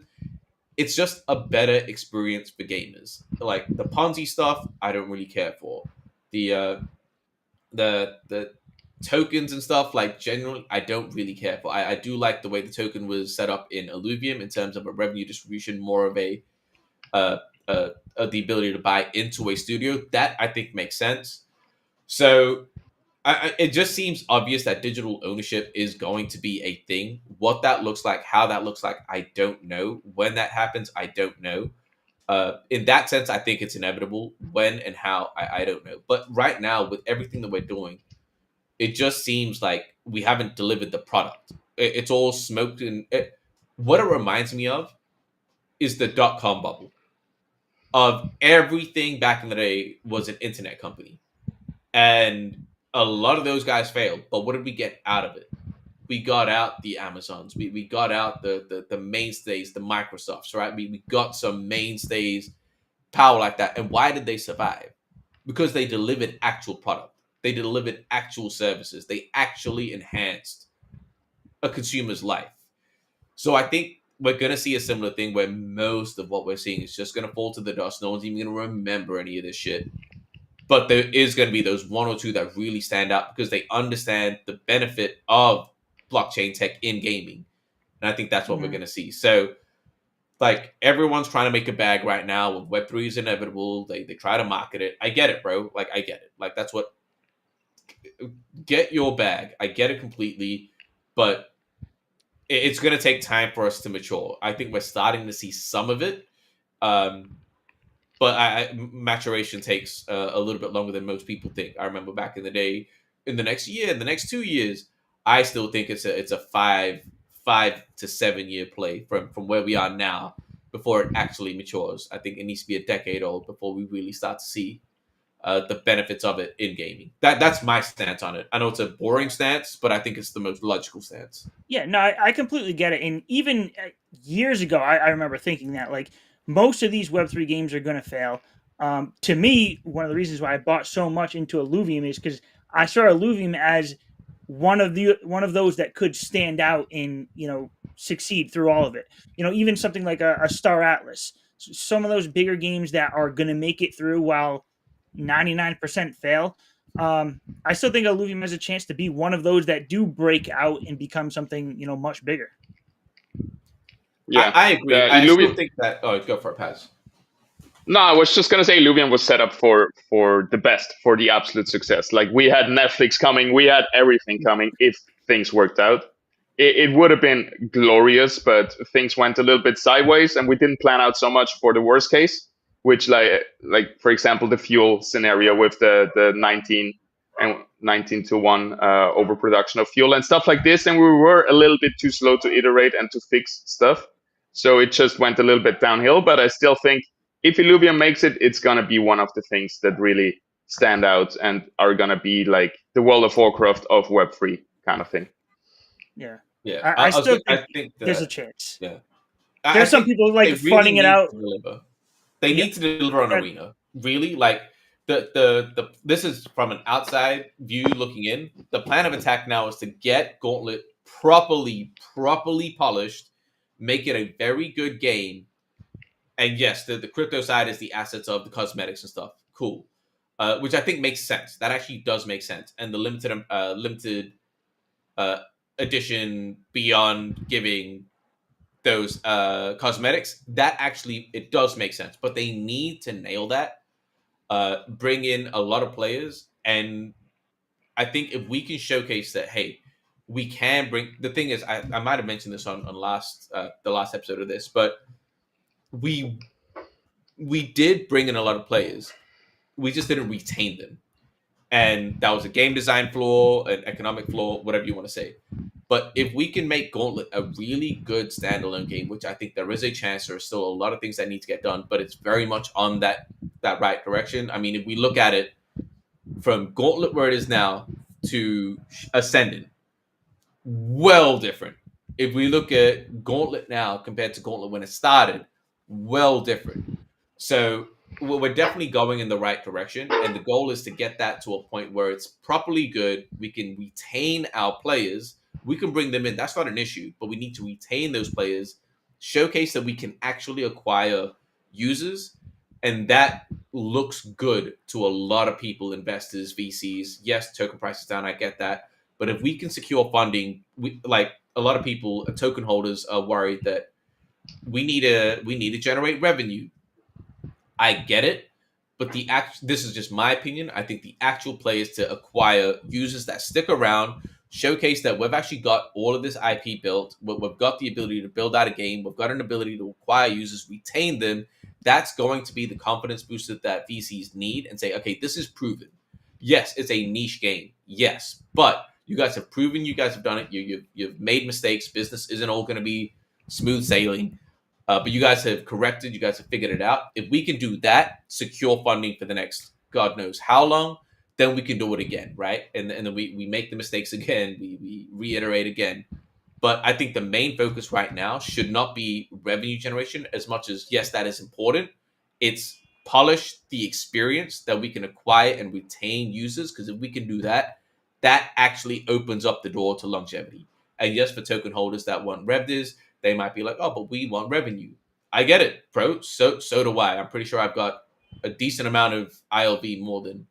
it's just a better experience for gamers. Like the Ponzi stuff, I don't really care for. The tokens and stuff, like generally, I don't really care for. I do like the way the token was set up in Illuvium in terms of a revenue distribution, more of a the ability to buy into a studio. That I think makes sense. So it just seems obvious that digital ownership is going to be a thing. What that looks like, how that looks like, I don't know. When that happens, I don't know. In that sense, I think it's inevitable. When and how, I don't know. But right now, with everything that we're doing, it just seems like we haven't delivered the product. It's all smoked. What it reminds me of is the .com bubble. Of everything back in the day was an internet company. And a lot of those guys failed. But what did we get out of it? We got out the Amazons. We got out the mainstays, the Microsofts, right? We got some mainstays, power like that. And why did they survive? Because they delivered actual product. They delivered actual services. They actually enhanced a consumer's life. So I think we're going to see a similar thing where most of what we're seeing is just going to fall to the dust. No one's even going to remember any of this shit. But there is going to be those one or two that really stand out because they understand the benefit of blockchain tech in gaming. And I think that's what we're going to see. So, like, everyone's trying to make a bag right now. With Web3 is inevitable. They try to market it. I get it, bro. Like, I get it. Like, that's what... Get your bag. I get it completely. but it's going to take time for us to mature. I think we're starting to see some of it, but maturation takes a little bit longer than most people think. I remember back in the day, in the next year, in the next 2 years, I still think it's a 5 to 7 year play from where we are now before it actually matures. I think it needs to be a decade old before we really start to see the benefits of it in gaming. That's my stance on it. I know it's a boring stance, but I think it's the most logical stance. Yeah, no, I completely get it. And even years ago, I remember thinking that like most of these Web3 games are going to fail. To me, one of the reasons why I bought so much into Illuvium is because I saw Illuvium as one of those that could stand out and succeed through all of it. Even something like a Star Atlas, some of those bigger games that are going to make it through while 99% fail. I still think Illuvium has a chance to be one of those that do break out and become something much bigger. Yeah, I agree. the I still Illuvium. think that. Oh, go for it, Paz. No, I was just gonna say Illuvium was set up for the best, for the absolute success. Like we had Netflix coming, we had everything coming if things worked out. It would have been glorious, but things went a little bit sideways, and we didn't plan out so much for the worst case, which like for example the fuel scenario with the 19 to 1 overproduction of fuel and stuff like this, and we were a little bit too slow to iterate and to fix stuff, so it just went a little bit downhill. But I still think if Illuvium makes it, it's going to be one of the things that really stand out and are going to be like the World of Warcraft of Web3 kind of thing. Yeah. Yeah, I still I think think there's a that. chance. Yeah, There's some people like they really fronting it need out. to deliver. They Yeah. need to deliver on Arena. Really, like the this is from an outside view looking in. The plan of attack now is to get Gauntlet properly polished, make it a very good game. And yes, the crypto side is the assets of the cosmetics and stuff. Cool. Which I think makes sense. That actually does make sense. And the limited uh, edition beyond giving those cosmetics, that actually it does make sense. But they need to nail that, bring in a lot of players, and I think if we can showcase that, hey, we can bring. The thing is, I might have mentioned this on the last episode of this, but we did bring in a lot of players. We just didn't retain them. And that was a game design flaw, an economic flaw, whatever you want to say. But if we can make Gauntlet a really good standalone game, which I think there is a chance, there are still a lot of things that need to get done, but it's very much on that right direction. I mean, if we look at it from Gauntlet where it is now to Ascendant, well different. If we look at Gauntlet now compared to Gauntlet when it started, well different. So we're definitely going in the right direction, and the goal is to get that to a point where it's properly good. We can retain our players. We can bring them in. That's not an issue, but we need to retain those players, showcase that we can actually acquire users, and that looks good to a lot of people, investors, VCs. Yes, token prices down. I get that. But if we can secure funding, we like a lot of people, token holders are worried that we need to generate revenue. I get it, but this is just my opinion. I think the actual play is to acquire users that stick around, showcase that we've actually got all of this IP built. We've got the ability to build out a game. We've got an ability to acquire users, retain them. That's going to be the confidence booster that VCs need and say, okay, this is proven. Yes, it's a niche game. Yes, but you guys have proven you guys have done it. You've made mistakes. Business isn't all going to be smooth sailing. But you guys have corrected, you guys have figured it out. If we can do that, secure funding for the next God knows how long, then we can do it again, right? And then we make the mistakes again, we reiterate again. But I think the main focus right now should not be revenue generation as much as, yes, that is important. It's polish the experience that we can acquire and retain users, because if we can do that, that actually opens up the door to longevity. And yes, for token holders that want RevDiz, they might be like, oh, but we want revenue. I get it, bro. So do I. I'm pretty sure I've got a decent amount of ILV, more than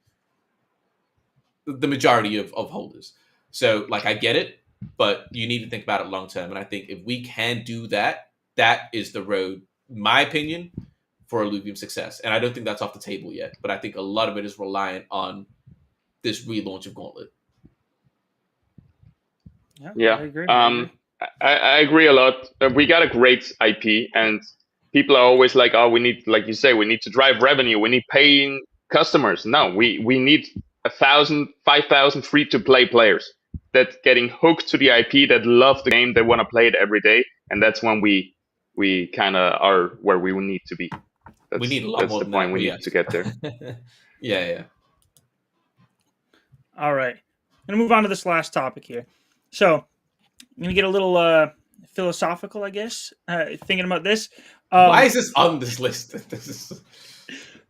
the majority of holders. So like I get it, but you need to think about it long term. And I think if we can do that, that is the road, my opinion, for Illuvium success. And I don't think that's off the table yet, but I think a lot of it is reliant on this relaunch of Gauntlet. Yeah. I agree. I agree. I agree a lot. We got a great IP, and people are always like, "Oh, we need, like you say, we need to drive revenue. We need paying customers." No, we need 1,000, 5,000 free to play players that getting hooked to the IP, that love the game, they want to play it every day, and that's when we kind of are where we need to be. We need a lot That's more the than point that, we but need yes. to get there. Yeah. All right. I'm going to move on to this last topic here. So, I'm going to get a little philosophical, I guess, thinking about this. Why is this on this list? This is...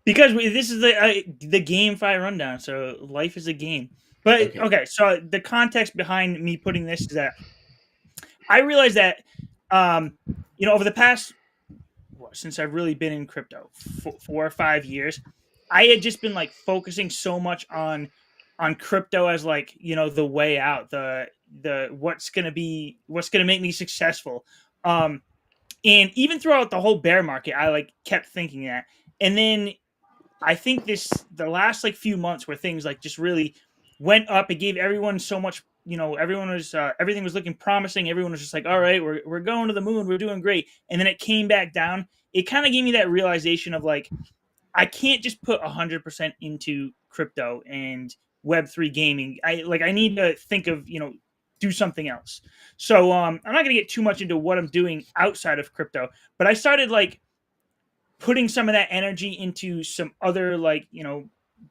Because this is the GameFi rundown. So, life is a game. But, okay, so the context behind me putting this is that I realized that, over the past, since I've really been in crypto, 4 or 5 years, I had just been like focusing so much on crypto as like the way out, the what's gonna make me successful. And even throughout the whole bear market, I like kept thinking that. And then I think the last like few months where things like just really went up, it gave everyone so much. Everyone was everything was looking promising. Everyone was just like, all right, we're going to the moon, we're doing great. And then it came back down. It kind of gave me that realization of like, I can't just put 100% into crypto and Web3 gaming. I need to think of, do something else. So I'm not going to get too much into what I'm doing outside of crypto, but I started like putting some of that energy into some other like,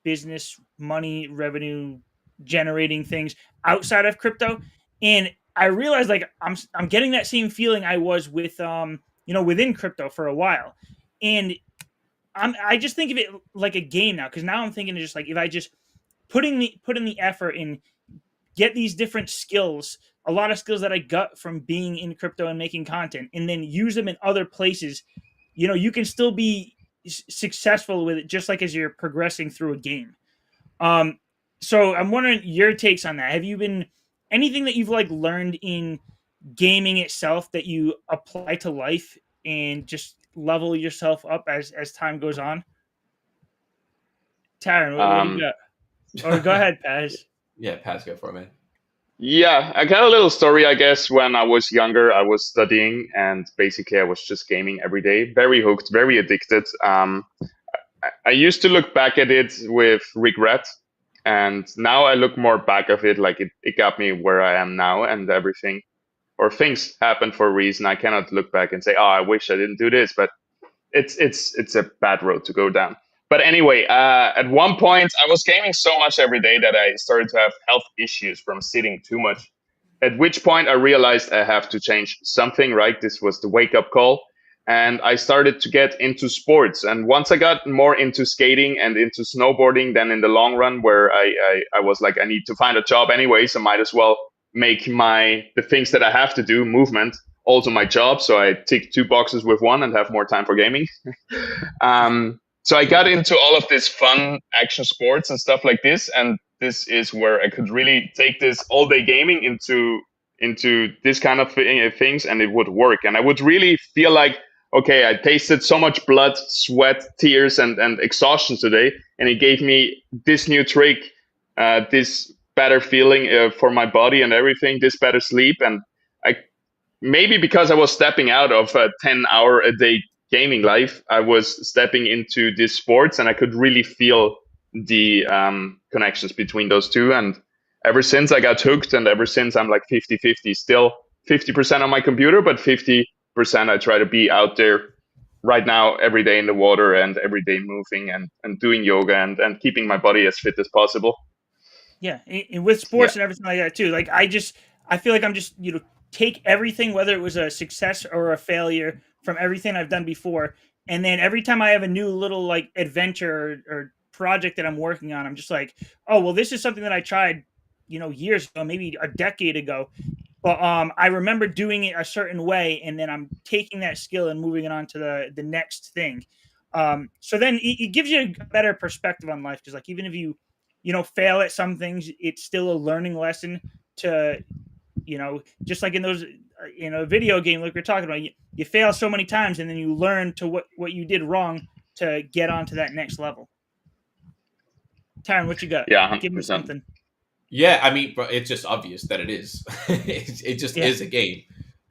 business, money, revenue generating things outside of crypto. And I realized like I'm getting that same feeling I was with within crypto for a while. And I just think of it like a game now, because now I'm thinking of just like, if I just put in the effort and get these different skills, a lot of skills that I got from being in crypto and making content, and then use them in other places, you can still be successful with it, just like as you're progressing through a game. So I'm wondering your takes on that. Have you been anything that you've like learned in gaming itself that you apply to life and just level yourself up as time goes on? Taran, what do you got? Or go ahead, Paz. Yeah, Paz, go for it, man. Yeah, I got a little story, I guess. When I was younger, I was studying, and basically I was just gaming every day. Very hooked, very addicted. I used to look back at it with regret, and now I look more back of it like it got me where I am now, and everything, or things happen for a reason. I cannot look back and say, "Oh, I wish I didn't do this," but it's a bad road to go down. But anyway, at one point I was gaming so much every day that I started to have health issues from sitting too much. At which point I realized I have to change something, right? This was the wake up call. And I started to get into sports. And once I got more into skating and into snowboarding, then in the long run, where I was like, I need to find a job anyway, so might as well make the things that I have to do, movement, also my job. So I tick 2 boxes with one and have more time for gaming. So I got into all of this fun action sports and stuff like this, and this is where I could really take this all day gaming into this kind of things, and it would work. And I would really feel like, okay, I tasted so much blood, sweat, tears, and exhaustion today, and it gave me this new trick, this better feeling for my body and everything, this better sleep, and I maybe because I was stepping out of a 10-hour a day gaming life, I was stepping into these sports, and I could really feel the connections between those two. And ever since I got hooked, and ever since I'm like 50-50, still 50% on my computer, but 50% I try to be out there right now, every day in the water, and every day moving and doing yoga, and keeping my body as fit as possible. Yeah, and with sports and everything like that too. Like I feel like I'm just take everything, whether it was a success or a failure, from everything I've done before, and then every time I have a new little like adventure or project that I'm working on, I'm just like, oh well, this is something that I tried, years ago, maybe a decade ago, but I remember doing it a certain way, and then I'm taking that skill and moving it on to the next thing. So then it gives you a better perspective on life, because like even if you fail at some things, it's still a learning lesson to just like in those in a video game like we're talking about, you fail so many times, and then you learn to what you did wrong to get onto that next level. Tyron, what you got? Yeah, Give me 100%. something. Yeah, I mean, but it's just obvious that it is. It just Yeah. is a game.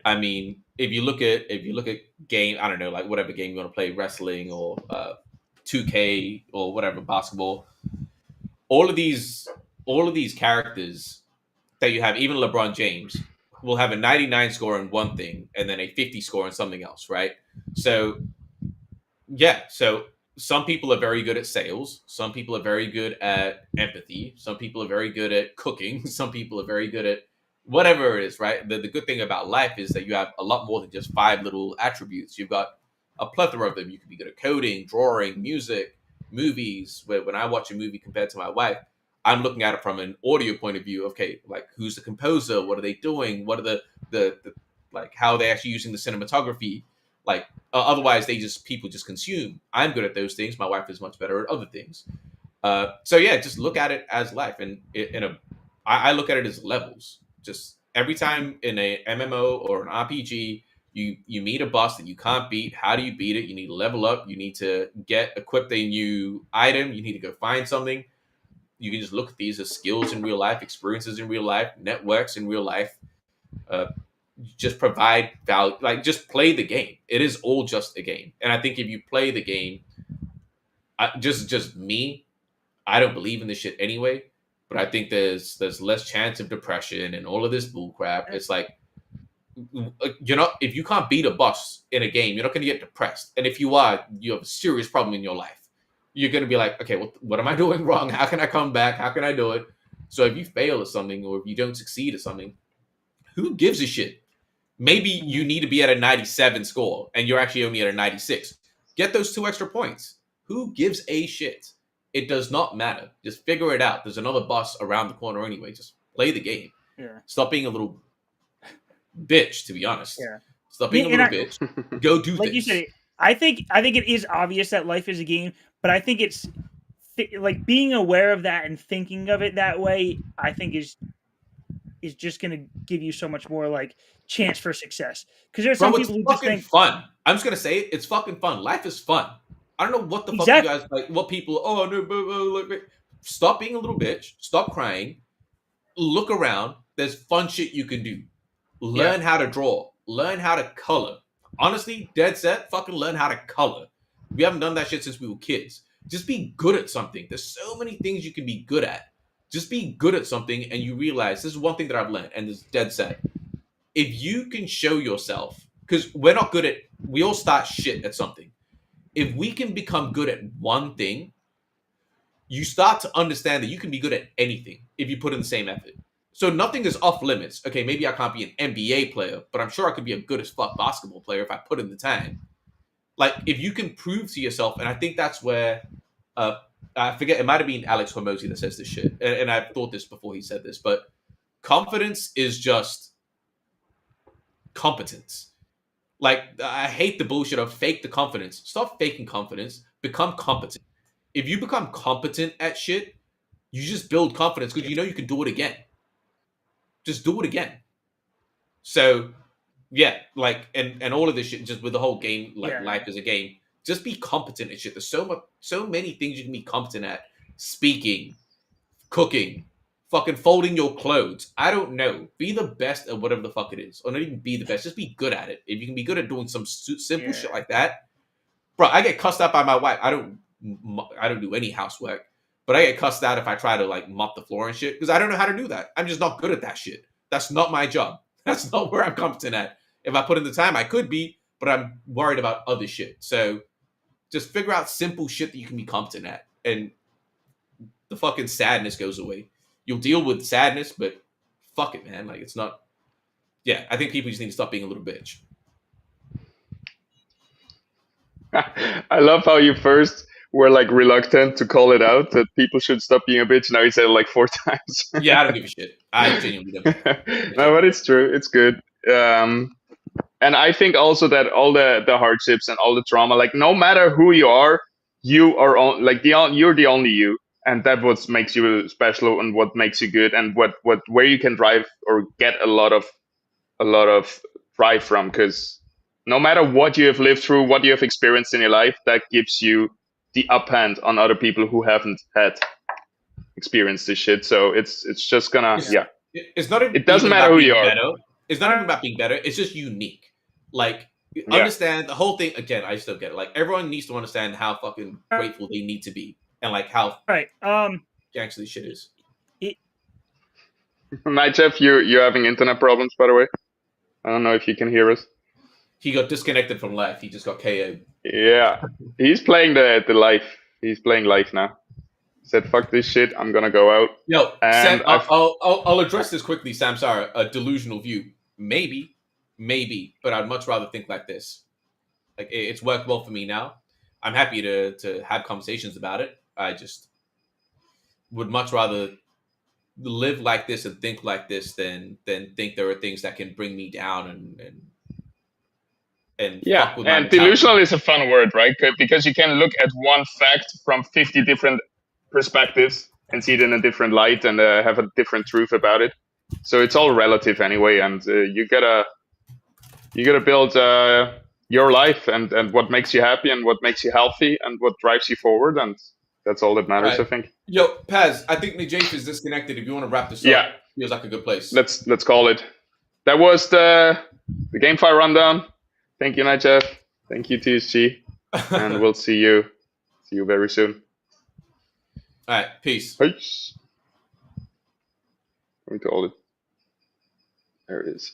I mean, if you look at game, I don't know, like whatever game you want to play, wrestling or 2K or whatever, basketball. All of these, all of these characters that you have, even LeBron James, will have a 99 score in one thing and then a 50 score in something else, right? So yeah, so some people are very good at sales. Some people are very good at empathy. Some people are very good at cooking. Some people are very good at whatever it is, right? The good thing about life is that you have a lot more than just five little attributes. You've got a plethora of them. You can be good at coding, drawing, music, movies. Where when I watch a movie compared to my wife, I'm looking at it from an audio point of view. Okay, like who's the composer? What are they doing? What are the like how are they actually using the cinematography? Like otherwise, they just people just consume. I'm good at those things. My wife is much better at other things. So yeah, just look at it as life, and I look at it as levels. Just every time in a MMO or an RPG, you meet a boss that you can't beat. How do you beat it? You need to level up. You need to get equipped a new item. You need to go find something. You can just look at these as skills in real life, experiences in real life, networks in real life. Uh, just provide value, like just play the game. It is all just a game, and I think if you play the game, just me, I don't believe in this shit anyway. But I think there's less chance of depression and all of this bull crap. It's like you're not if you can't beat a boss in a game, you're not going to get depressed. And if you are, you have a serious problem in your life. You're going to be like, okay, what am I doing wrong? How can I come back? How can I do it? So if you fail at something or if you don't succeed at something, who gives a shit? Maybe you need to be at a 97 score and you're actually only at a 96. Get those 2 extra points. Who gives a shit? It does not matter. Just figure it out. There's another boss around the corner anyway. Just play the game. Yeah. Stop being a little bitch, to be honest. Yeah. Stop being a little bitch. Go do Like things. you said, I think it is obvious that life is a game, but I think it's like being aware of that and thinking of it that way. I think is just going to give you so much more like chance for success. Because there's some Bro, it's people who just fucking think fun. I'm just gonna say it. It's fucking fun. Life is fun. I don't know what the fuck you exactly. guys like. What people? Oh no! Like, stop being a little bitch. Stop crying. Look around. There's fun shit you can do. Learn how to draw. Learn how to color. Honestly, dead set. Fucking learn how to color. We haven't done that shit since we were kids. Just be good at something. There's so many things you can be good at. Just be good at something, and you realize this is one thing that I've learned, and this is dead set. If you can show yourself, because we're not good at, we all start shit at something. If we can become good at one thing, you start to understand that you can be good at anything if you put in the same effort. So nothing is off limits. Okay, maybe I can't be an NBA player, but I'm sure I could be a good as fuck basketball player if I put in the time. Like if you can prove to yourself, and I think that's where I forget, it might have been Alex Hormozy that says this shit, and I've thought this before he said this, but confidence is just competence. Like I hate the bullshit of fake the confidence. Stop faking confidence. Become competent. If you become competent at shit, you just build confidence because you know you can do it again. Just do it again. So yeah, like and all of this shit, just with the whole game, like life is a game. Just be competent at shit. There's so many things you can be competent at. Speaking, cooking, fucking folding your clothes. I don't know. Be the best at whatever the fuck it is, or not even be the best. Just be good at it. If you can be good at doing some simple shit like that, bro. I get cussed out by my wife. I don't do any housework, but I get cussed out if I try to like mop the floor and shit because I don't know how to do that. I'm just not good at that shit. That's not my job. That's not where I'm competent at. If I put in the time, I could be, but I'm worried about other shit. So just figure out simple shit that you can be competent at, and the fucking sadness goes away. You'll deal with sadness, but fuck it, man. Like it's not. Yeah, I think people just need to stop being a little bitch. I love how you first were like reluctant to call it out that people should stop being a bitch. Now you said it like 4 times. Yeah, I don't give a shit. I genuinely don't. No, but it's true. It's good. And I think also that all the hardships and all the trauma, like no matter who you are like you're the only you, and that what makes you special and what makes you good, and what where you can drive or get a lot of pride from, because no matter what you have lived through, what you have experienced in your life, that gives you the up hand on other people who haven't had. experience this shit. So it's just gonna It's not It doesn't even matter about who being you are. better. It's not even about being better. It's just unique. Like, understand the whole thing. Again, I still get it. Like, everyone needs to understand how fucking grateful they need to be, and like how Right. gangster this shit is. Night Jeff, you're having internet problems, by the way. I don't know if you can hear us. He got disconnected from life. He just got KO'd. Yeah, he's playing the life. He's playing life now. Said, "Fuck this shit. I'm gonna go out." Yo, And Sam, I'll address this quickly. Samsara, a delusional view, maybe, but I'd much rather think like this. Like, it's worked well for me now. I'm happy to have conversations about it. I just would much rather live like this and think like this than think there are things that can bring me down and fuck with my and mentality. delusional is a fun word, right? Because you can look at one fact from 50 different perspectives and see it in a different light and have a different truth about it. So it's all relative anyway, and you gotta build your life and what makes you happy and what makes you healthy and what drives you forward, and that's all that matters, I think. Yo, Paz, I think Najafe is disconnected. If you want to wrap this up, feels like a good place. Let's call it. That was the GameFi rundown. Thank you, Night Jeff. Thank you, TSG. And we'll see you very soon. All right, peace. Peace. Going to all it. There it is.